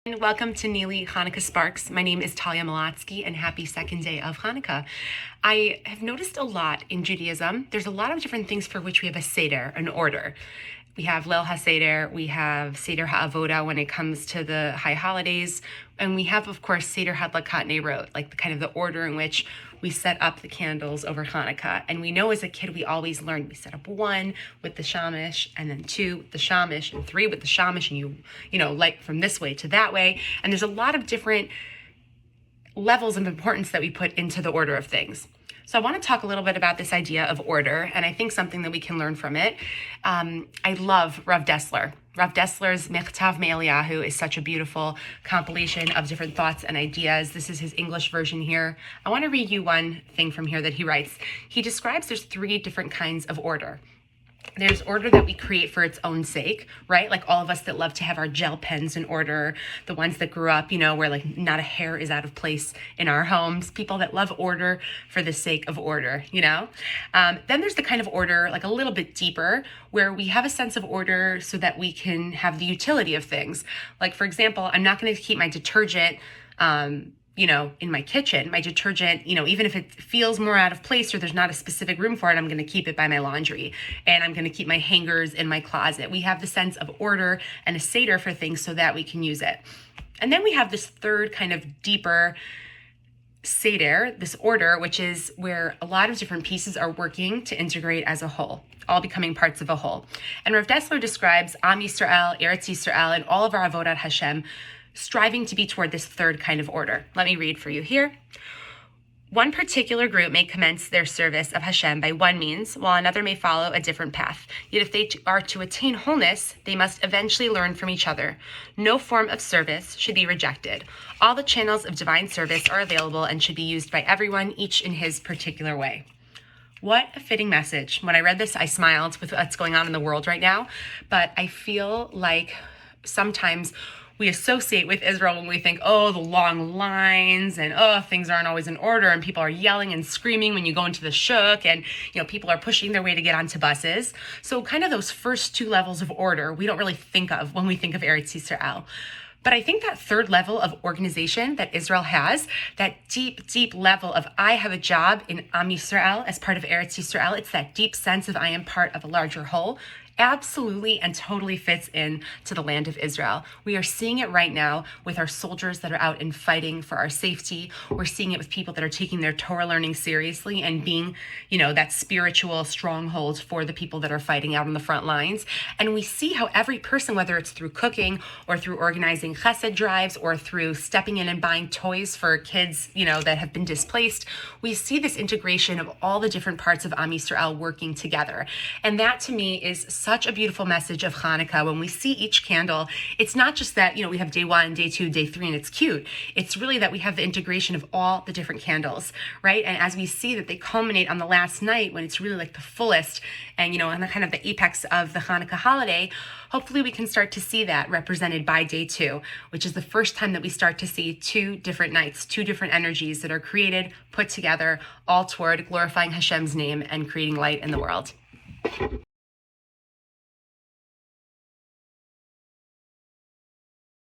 And welcome to NILI Hanukkah Sparks. My name is Talia Molotsky and happy second day of Hanukkah. I have noticed a lot in Judaism, there's a lot of different things for which we have a Seder, an order. We have Leil HaSeder, we have Seder HaAvoda when it comes to the high holidays, and we have, of course, Seder Hadlakat Neirot, like the kind of the order in which we set up the candles over Hanukkah. And we know as a kid, we always learned, we set up 1 with the shamish, and then 2 with the shamish, and 3 with the shamish, and you know, like from this way to that way. And there's a lot of different levels of importance that we put into the order of things. So I want to talk a little bit about this idea of order, and I think something that we can learn from it. I love Rav Dessler. Rav Dessler's Mechtav Me'Eliyahu is such a beautiful compilation of different thoughts and ideas. This is his English version here. I want to read you one thing from here that he writes. He describes there's 3 different kinds of order. There's order that we create for its own sake, right? Like all of us that love to have our gel pens in order, the ones that grew up, where like not a hair is out of place in our homes, people that love order for the sake of order, Then there's the kind of order like a little bit deeper where we have a sense of order so that we can have the utility of things. Like, for example, I'm not going to keep my detergent in my kitchen, my detergent, even if it feels more out of place or there's not a specific room for it, I'm going to keep it by my laundry, and I'm going to keep my hangers in my closet. We have the sense of order and a seder for things so that we can use it. And then we have this third kind of deeper seder, this order, which is where a lot of different pieces are working to integrate as a whole, all becoming parts of a whole. And Rav Dessler describes Am Yisrael, Eretz Yisrael, and all of our Avodat Hashem striving to be toward this third kind of order. Let me read for you here. One particular group may commence their service of Hashem by one means, while another may follow a different path. Yet if they are to attain wholeness, they must eventually learn from each other. No form of service should be rejected. All the channels of divine service are available and should be used by everyone, each in his particular way. What a fitting message. When I read this, I smiled with what's going on in the world right now, but I feel like sometimes we associate with Israel when we think, oh, the long lines and things aren't always in order and people are yelling and screaming when you go into the shuk and people are pushing their way to get onto buses. So kind of those first 2 levels of order we don't really think of when we think of Eretz Yisrael. But I think that third level of organization that Israel has, that deep, deep level of I have a job in Am Yisrael as part of Eretz Yisrael, it's that deep sense of I am part of a larger whole, absolutely and totally fits in to the land of Israel. We are seeing it right now with our soldiers that are out and fighting for our safety. We're seeing it with people that are taking their Torah learning seriously and being, that spiritual stronghold for the people that are fighting out on the front lines. And we see how every person, whether it's through cooking or through organizing chesed drives or through stepping in and buying toys for kids, that have been displaced, we see this integration of all the different parts of Am Yisrael working together. And that to me is such a beautiful message of Hanukkah. When we see each candle, it's not just that, we have day 1, day 2, day 3, and it's cute. It's really that we have the integration of all the different candles, right? And as we see that they culminate on the last night when it's really like the fullest and, on the kind of the apex of the Hanukkah holiday, hopefully we can start to see that represented by day 2, which is the first time that we start to see 2 different nights, 2 different energies that are created, put together, all toward glorifying Hashem's name and creating light in the world.